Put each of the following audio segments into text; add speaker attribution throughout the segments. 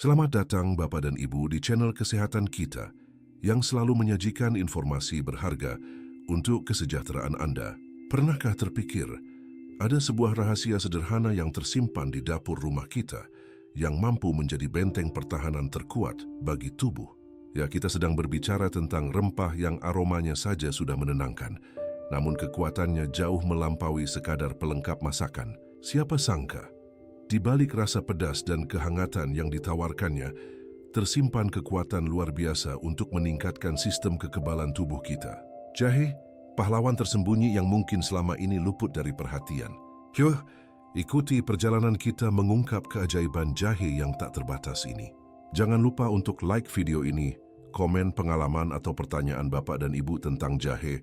Speaker 1: Selamat datang Bapak dan Ibu di channel Kesehatan Kita yang selalu menyajikan informasi berharga untuk kesejahteraan Anda. Pernahkah terpikir ada sebuah rahasia sederhana yang tersimpan di dapur rumah kita yang mampu menjadi benteng pertahanan terkuat bagi tubuh? Ya, kita sedang berbicara tentang rempah yang aromanya saja sudah menenangkan, namun kekuatannya jauh melampaui sekadar pelengkap masakan. Siapa sangka di balik rasa pedas dan kehangatan yang ditawarkannya, tersimpan kekuatan luar biasa untuk meningkatkan sistem kekebalan tubuh kita. Jahe, pahlawan tersembunyi yang mungkin selama ini luput dari perhatian. Yuk, ikuti perjalanan kita mengungkap keajaiban jahe yang tak terbatas ini. Jangan lupa untuk like video ini, komen pengalaman atau pertanyaan Bapak dan Ibu tentang jahe,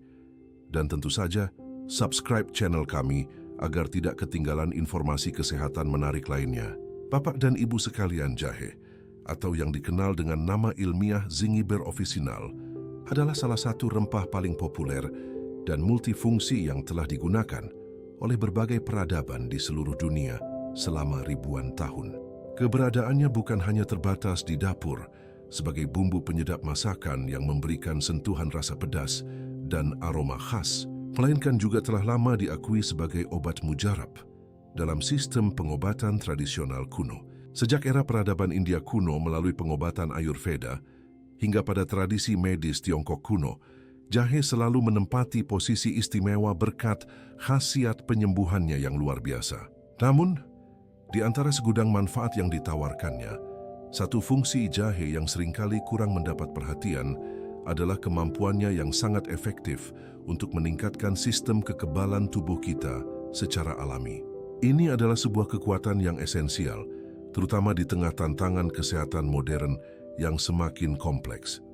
Speaker 1: dan tentu saja subscribe channel kami agar tidak ketinggalan informasi kesehatan menarik lainnya. Bapak dan Ibu sekalian, jahe, atau yang dikenal dengan nama ilmiah Zingiber officinale, adalah salah satu rempah paling populer dan multifungsi yang telah digunakan oleh berbagai peradaban di seluruh dunia selama ribuan tahun. Keberadaannya bukan hanya terbatas di dapur sebagai bumbu penyedap masakan yang memberikan sentuhan rasa pedas dan aroma khas, melainkan juga telah lama diakui sebagai obat mujarab dalam sistem pengobatan tradisional kuno. Sejak era peradaban India kuno melalui pengobatan Ayurveda hingga pada tradisi medis Tiongkok kuno, jahe selalu menempati posisi istimewa berkat khasiat penyembuhannya yang luar biasa. Namun, di antara segudang manfaat yang ditawarkannya, satu fungsi jahe yang seringkali kurang mendapat perhatian adalah kemampuannya yang sangat efektif untuk meningkatkan sistem kekebalan tubuh kita secara alami. Ini adalah sebuah kekuatan yang esensial, terutama di tengah tantangan kesehatan modern yang semakin kompleks.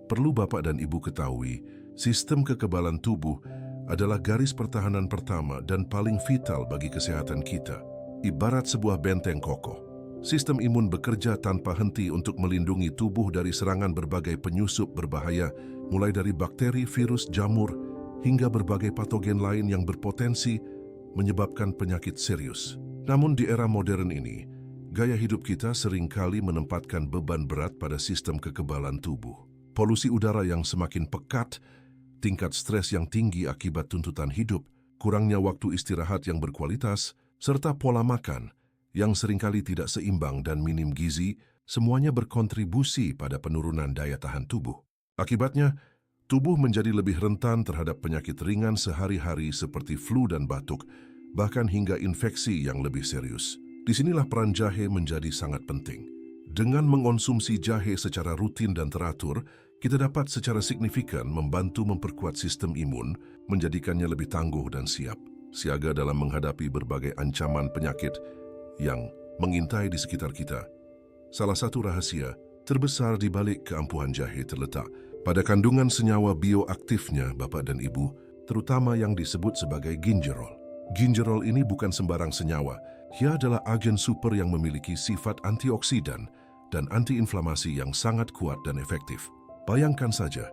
Speaker 1: Perlu Bapak dan Ibu ketahui, sistem kekebalan tubuh adalah garis pertahanan pertama dan paling vital bagi kesehatan kita. Ibarat sebuah benteng kokoh, sistem imun bekerja tanpa henti untuk melindungi tubuh dari serangan berbagai penyusup berbahaya, mulai dari bakteri, virus, jamur, hingga berbagai patogen lain yang berpotensi menyebabkan penyakit serius. Namun di era modern ini, gaya hidup kita seringkali menempatkan beban berat pada sistem kekebalan tubuh. Polusi udara yang semakin pekat, tingkat stres yang tinggi akibat tuntutan hidup, kurangnya waktu istirahat yang berkualitas, serta pola makan yang seringkali tidak seimbang dan minim gizi, semuanya berkontribusi pada penurunan daya tahan tubuh. Akibatnya, tubuh menjadi lebih rentan terhadap penyakit ringan sehari-hari seperti flu dan batuk, bahkan hingga infeksi yang lebih serius. Disinilah peran jahe menjadi sangat penting. Dengan mengonsumsi jahe secara rutin dan teratur, kita dapat secara signifikan membantu memperkuat sistem imun, menjadikannya lebih tangguh dan siaga dalam menghadapi berbagai ancaman penyakit yang mengintai di sekitar kita. Salah satu rahasia terbesar di balik keampuhan jahe terletak pada kandungan senyawa bioaktifnya, Bapak dan Ibu, terutama yang disebut sebagai gingerol. Gingerol ini bukan sembarang senyawa. Ia adalah agen super yang memiliki sifat antioksidan dan antiinflamasi yang sangat kuat dan efektif. Bayangkan saja,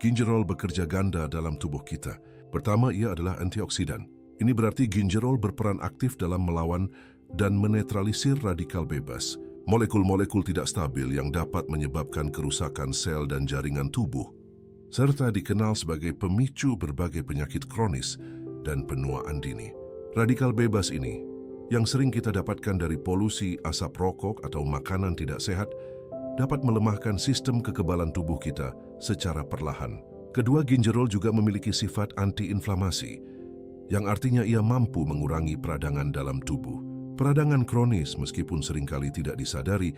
Speaker 1: gingerol bekerja ganda dalam tubuh kita. Pertama, ia adalah antioksidan. Ini berarti gingerol berperan aktif dalam melawan dan menetralisir radikal bebas, molekul-molekul tidak stabil yang dapat menyebabkan kerusakan sel dan jaringan tubuh, serta dikenal sebagai pemicu berbagai penyakit kronis dan penuaan dini. Radikal bebas ini, yang sering kita dapatkan dari polusi, asap rokok, atau makanan tidak sehat, dapat melemahkan sistem kekebalan tubuh kita secara perlahan. Kedua, gingerol juga memiliki sifat antiinflamasi, yang artinya ia mampu mengurangi peradangan dalam tubuh. Peradangan kronis, meskipun seringkali tidak disadari,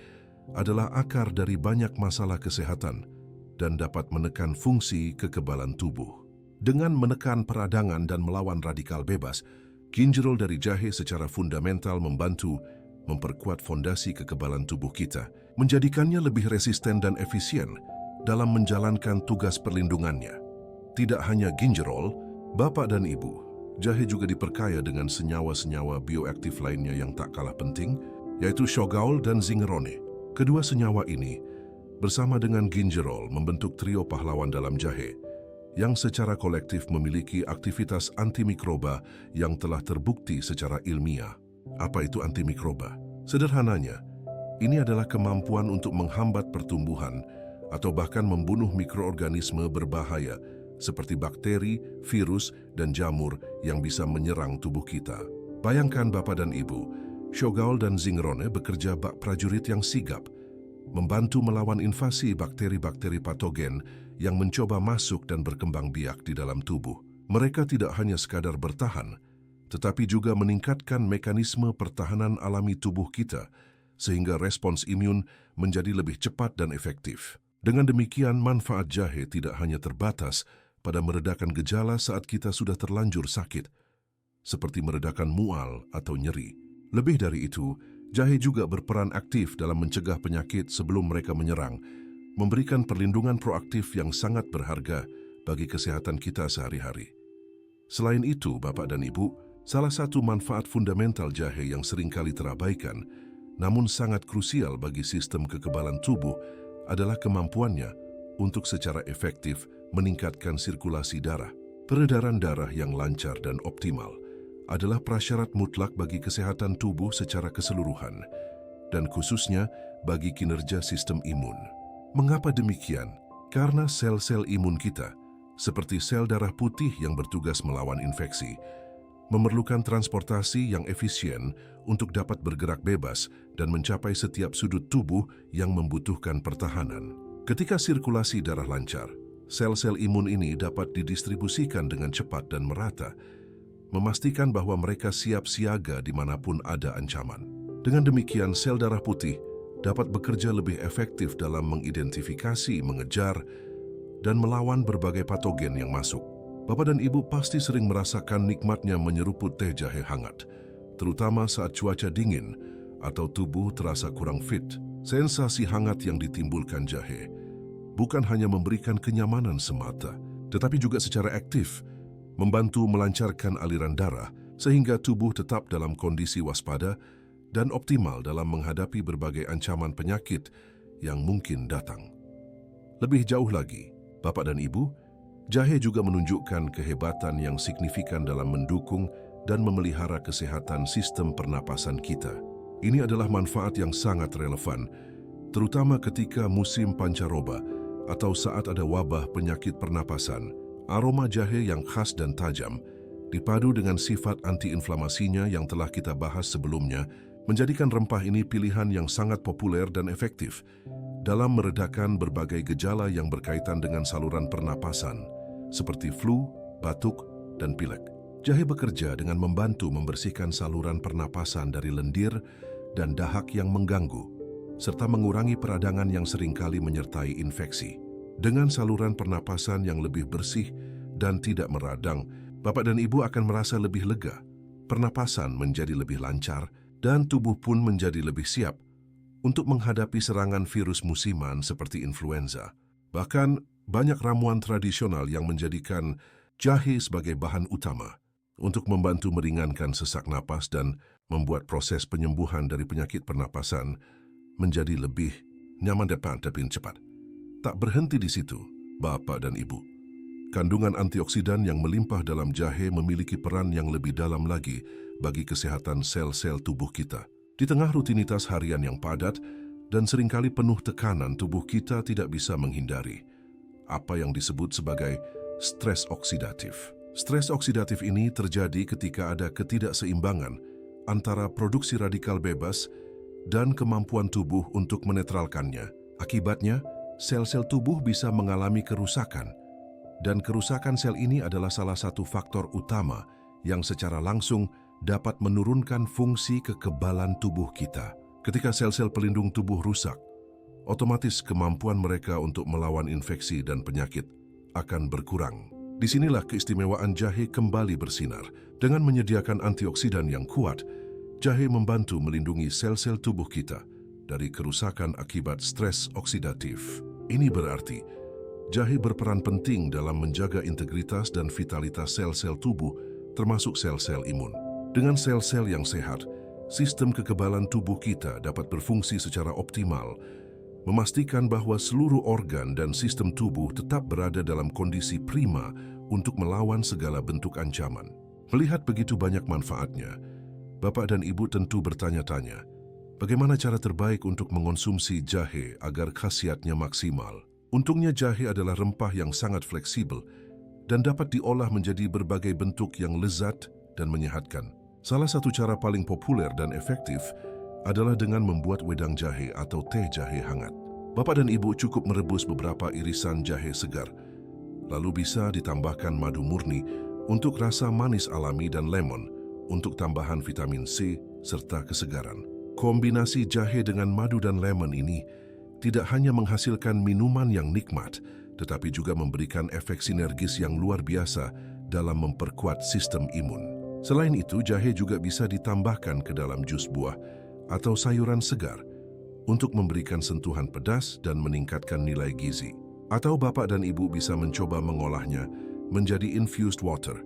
Speaker 1: adalah akar dari banyak masalah kesehatan dan dapat menekan fungsi kekebalan tubuh. Dengan menekan peradangan dan melawan radikal bebas, gingerol dari jahe secara fundamental membantu memperkuat fondasi kekebalan tubuh kita, menjadikannya lebih resisten dan efisien dalam menjalankan tugas perlindungannya. Tidak hanya gingerol, Bapak dan Ibu, jahe juga diperkaya dengan senyawa-senyawa bioaktif lainnya yang tak kalah penting, yaitu shogaol dan zingerone. Kedua senyawa ini, bersama dengan gingerol, membentuk trio pahlawan dalam jahe, yang secara kolektif memiliki aktivitas antimikroba yang telah terbukti secara ilmiah. Apa itu antimikroba? Sederhananya, Ini adalah kemampuan untuk menghambat pertumbuhan atau bahkan membunuh mikroorganisme berbahaya seperti bakteri, virus, dan jamur yang bisa menyerang tubuh kita. Bayangkan Bapak dan Ibu, Shogaol dan Zingrone bekerja bak prajurit yang sigap, membantu melawan invasi bakteri-bakteri patogen yang mencoba masuk dan berkembang biak di dalam tubuh. Mereka tidak hanya sekadar bertahan, tetapi juga meningkatkan mekanisme pertahanan alami tubuh kita, sehingga respons imun menjadi lebih cepat dan efektif. Dengan demikian, manfaat jahe tidak hanya terbatas pada meredakan gejala saat kita sudah terlanjur sakit, seperti meredakan mual atau nyeri. Lebih dari itu, jahe juga berperan aktif dalam mencegah penyakit sebelum mereka menyerang, memberikan perlindungan proaktif yang sangat berharga bagi kesehatan kita sehari-hari. Selain itu, Bapak dan Ibu, salah satu manfaat fundamental jahe yang seringkali terabaikan, namun sangat krusial bagi sistem kekebalan tubuh, adalah kemampuannya untuk secara efektif meningkatkan sirkulasi darah. Peredaran darah yang lancar dan optimal adalah prasyarat mutlak bagi kesehatan tubuh secara keseluruhan, dan khususnya bagi kinerja sistem imun. Mengapa demikian? Karena sel-sel imun kita, seperti sel darah putih yang bertugas melawan infeksi, memerlukan transportasi yang efisien untuk dapat bergerak bebas dan mencapai setiap sudut tubuh yang membutuhkan pertahanan. Ketika sirkulasi darah lancar, sel-sel imun ini dapat didistribusikan dengan cepat dan merata, memastikan bahwa mereka siap siaga dimanapun ada ancaman. Dengan demikian, sel darah putih dapat bekerja lebih efektif dalam mengidentifikasi, mengejar, dan melawan berbagai patogen yang masuk. Bapak dan Ibu pasti sering merasakan nikmatnya menyeruput teh jahe hangat, terutama saat cuaca dingin atau tubuh terasa kurang fit. Sensasi hangat yang ditimbulkan jahe bukan hanya memberikan kenyamanan semata, tetapi juga secara aktif membantu melancarkan aliran darah sehingga tubuh tetap dalam kondisi waspada dan optimal dalam menghadapi berbagai ancaman penyakit yang mungkin datang. Lebih jauh lagi, Bapak dan Ibu, jahe juga menunjukkan kehebatan yang signifikan dalam mendukung dan memelihara kesehatan sistem pernapasan kita. Ini adalah manfaat yang sangat relevan, terutama ketika musim pancaroba atau saat ada wabah penyakit pernapasan. Aroma jahe yang khas dan tajam, dipadu dengan sifat antiinflamasinya yang telah kita bahas sebelumnya, menjadikan rempah ini pilihan yang sangat populer dan efektif dalam meredakan berbagai gejala yang berkaitan dengan saluran pernapasan, seperti flu, batuk, dan pilek. Jahe bekerja dengan membantu membersihkan saluran pernapasan dari lendir dan dahak yang mengganggu, serta mengurangi peradangan yang seringkali menyertai infeksi. Dengan saluran pernapasan yang lebih bersih dan tidak meradang, Bapak dan Ibu akan merasa lebih lega, pernapasan menjadi lebih lancar, dan tubuh pun menjadi lebih siap untuk menghadapi serangan virus musiman seperti influenza. Bahkan, banyak ramuan tradisional yang menjadikan jahe sebagai bahan utama untuk membantu meringankan sesak napas dan membuat proses penyembuhan dari penyakit pernapasan menjadi lebih nyaman dan cepat. Tak berhenti di situ, Bapak dan Ibu. Kandungan antioksidan yang melimpah dalam jahe memiliki peran yang lebih dalam lagi bagi kesehatan sel-sel tubuh kita. Di tengah rutinitas harian yang padat dan seringkali penuh tekanan, tubuh kita tidak bisa menghindari apa yang disebut sebagai stres oksidatif. Stres oksidatif ini terjadi ketika ada ketidakseimbangan antara produksi radikal bebas dan kemampuan tubuh untuk menetralkannya. Akibatnya, sel-sel tubuh bisa mengalami kerusakan, dan kerusakan sel ini adalah salah satu faktor utama yang secara langsung dapat menurunkan fungsi kekebalan tubuh kita. Ketika sel-sel pelindung tubuh rusak, otomatis kemampuan mereka untuk melawan infeksi dan penyakit akan berkurang. Disinilah keistimewaan jahe kembali bersinar. Dengan menyediakan antioksidan yang kuat, jahe membantu melindungi sel-sel tubuh kita dari kerusakan akibat stres oksidatif. Ini berarti jahe berperan penting dalam menjaga integritas dan vitalitas sel-sel tubuh, termasuk sel-sel imun. Dengan sel-sel yang sehat, sistem kekebalan tubuh kita dapat berfungsi secara optimal, memastikan bahwa seluruh organ dan sistem tubuh tetap berada dalam kondisi prima untuk melawan segala bentuk ancaman. Melihat begitu banyak manfaatnya, Bapak dan Ibu tentu bertanya-tanya, Bagaimana cara terbaik untuk mengonsumsi jahe agar khasiatnya maksimal? Untungnya jahe adalah rempah yang sangat fleksibel dan dapat diolah menjadi berbagai bentuk yang lezat dan menyehatkan. Salah satu cara paling populer dan efektif adalah dengan membuat wedang jahe atau teh jahe hangat. Bapak dan Ibu cukup merebus beberapa irisan jahe segar, lalu bisa ditambahkan madu murni untuk rasa manis alami dan lemon untuk tambahan vitamin C serta kesegaran. Kombinasi jahe dengan madu dan lemon ini tidak hanya menghasilkan minuman yang nikmat, tetapi juga memberikan efek sinergis yang luar biasa dalam memperkuat sistem imun. Selain itu, jahe juga bisa ditambahkan ke dalam jus buah atau sayuran segar untuk memberikan sentuhan pedas dan meningkatkan nilai gizi. Atau Bapak dan Ibu bisa mencoba mengolahnya menjadi infused water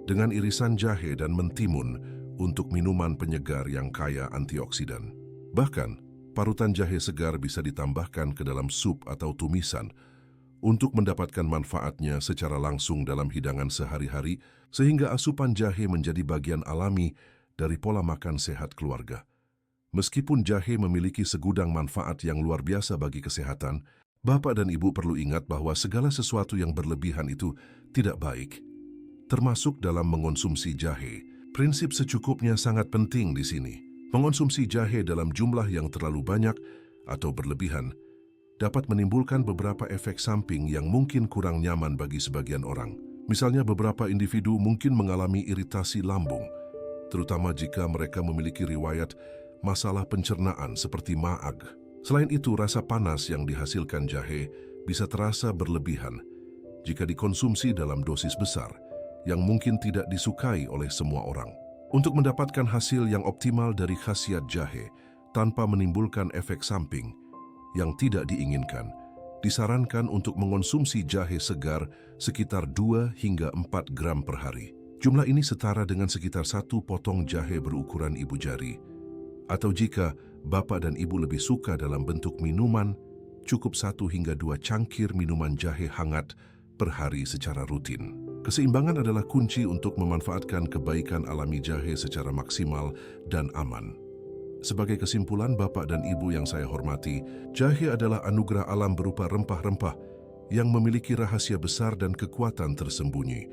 Speaker 1: dengan irisan jahe dan mentimun untuk minuman penyegar yang kaya antioksidan. Bahkan, parutan jahe segar bisa ditambahkan ke dalam sup atau tumisan untuk mendapatkan manfaatnya secara langsung dalam hidangan sehari-hari, sehingga asupan jahe menjadi bagian alami dari pola makan sehat keluarga. Meskipun jahe memiliki segudang manfaat yang luar biasa bagi kesehatan, Bapak dan Ibu perlu ingat bahwa segala sesuatu yang berlebihan itu tidak baik, termasuk dalam mengonsumsi jahe. Prinsip secukupnya sangat penting di sini. Mengonsumsi jahe dalam jumlah yang terlalu banyak atau berlebihan dapat menimbulkan beberapa efek samping yang mungkin kurang nyaman bagi sebagian orang. Misalnya, beberapa individu mungkin mengalami iritasi lambung, terutama jika mereka memiliki riwayat masalah pencernaan seperti maag. Selain itu, rasa panas yang dihasilkan jahe bisa terasa berlebihan jika dikonsumsi dalam dosis besar, yang mungkin tidak disukai oleh semua orang. Untuk mendapatkan hasil yang optimal dari khasiat jahe tanpa menimbulkan efek samping yang tidak diinginkan, disarankan untuk mengonsumsi jahe segar sekitar 2 hingga 4 gram per hari. Jumlah ini setara dengan sekitar 1 potong jahe berukuran ibu jari. Atau jika Bapak dan Ibu lebih suka dalam bentuk minuman, cukup 1 hingga 2 cangkir minuman jahe hangat per hari secara rutin. Keseimbangan adalah kunci untuk memanfaatkan kebaikan alami jahe secara maksimal dan aman. Sebagai kesimpulan, Bapak dan Ibu yang saya hormati, jahe adalah anugerah alam berupa rempah-rempah yang memiliki rahasia besar dan kekuatan tersembunyi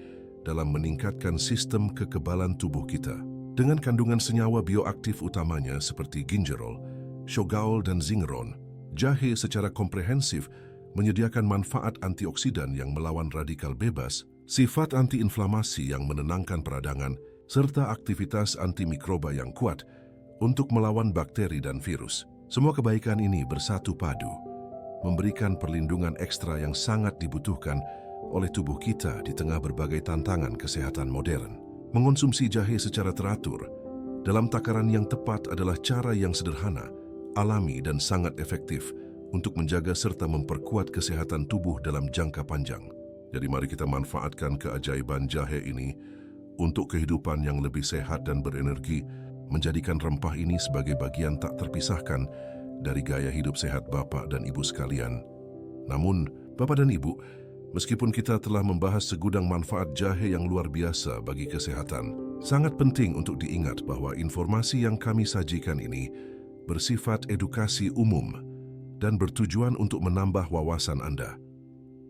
Speaker 1: dalam meningkatkan sistem kekebalan tubuh kita. Dengan kandungan senyawa bioaktif utamanya seperti gingerol, shogaol, dan zingeron, jahe secara komprehensif menyediakan manfaat antioksidan yang melawan radikal bebas, sifat antiinflamasi yang menenangkan peradangan, serta aktivitas antimikroba yang kuat untuk melawan bakteri dan virus. Semua kebaikan ini bersatu padu, memberikan perlindungan ekstra yang sangat dibutuhkan oleh tubuh kita di tengah berbagai tantangan kesehatan modern. Mengonsumsi jahe secara teratur dalam takaran yang tepat adalah cara yang sederhana, alami, dan sangat efektif untuk menjaga serta memperkuat kesehatan tubuh dalam jangka panjang. Jadi mari kita manfaatkan keajaiban jahe ini untuk kehidupan yang lebih sehat dan berenergi, menjadikan rempah ini sebagai bagian tak terpisahkan dari gaya hidup sehat Bapak dan Ibu sekalian. Namun, Bapak dan Ibu, meskipun kita telah membahas segudang manfaat jahe yang luar biasa bagi kesehatan, sangat penting untuk diingat bahwa informasi yang kami sajikan ini bersifat edukasi umum dan bertujuan untuk menambah wawasan Anda.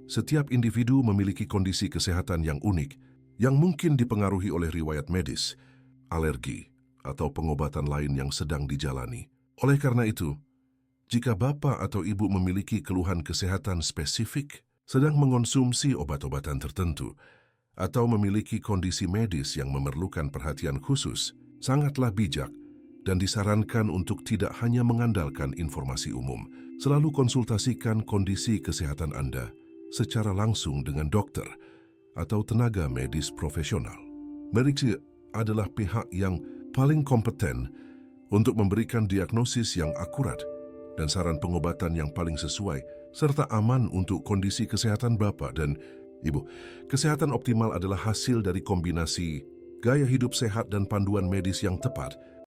Speaker 1: Setiap individu memiliki kondisi kesehatan yang unik, yang mungkin dipengaruhi oleh riwayat medis, alergi, atau pengobatan lain yang sedang dijalani. Oleh karena itu, jika Bapak atau Ibu memiliki keluhan kesehatan spesifik, sedang mengonsumsi obat-obatan tertentu, atau memiliki kondisi medis yang memerlukan perhatian khusus, sangatlah bijak dan disarankan untuk tidak hanya mengandalkan informasi umum. Selalu konsultasikan kondisi kesehatan Anda secara langsung dengan dokter atau tenaga medis profesional. Mereka adalah pihak yang paling kompeten untuk memberikan diagnosis yang akurat dan saran pengobatan yang paling sesuai serta aman untuk kondisi kesehatan Bapak dan Ibu. Kesehatan optimal adalah hasil dari kombinasi gaya hidup sehat dan panduan medis yang tepat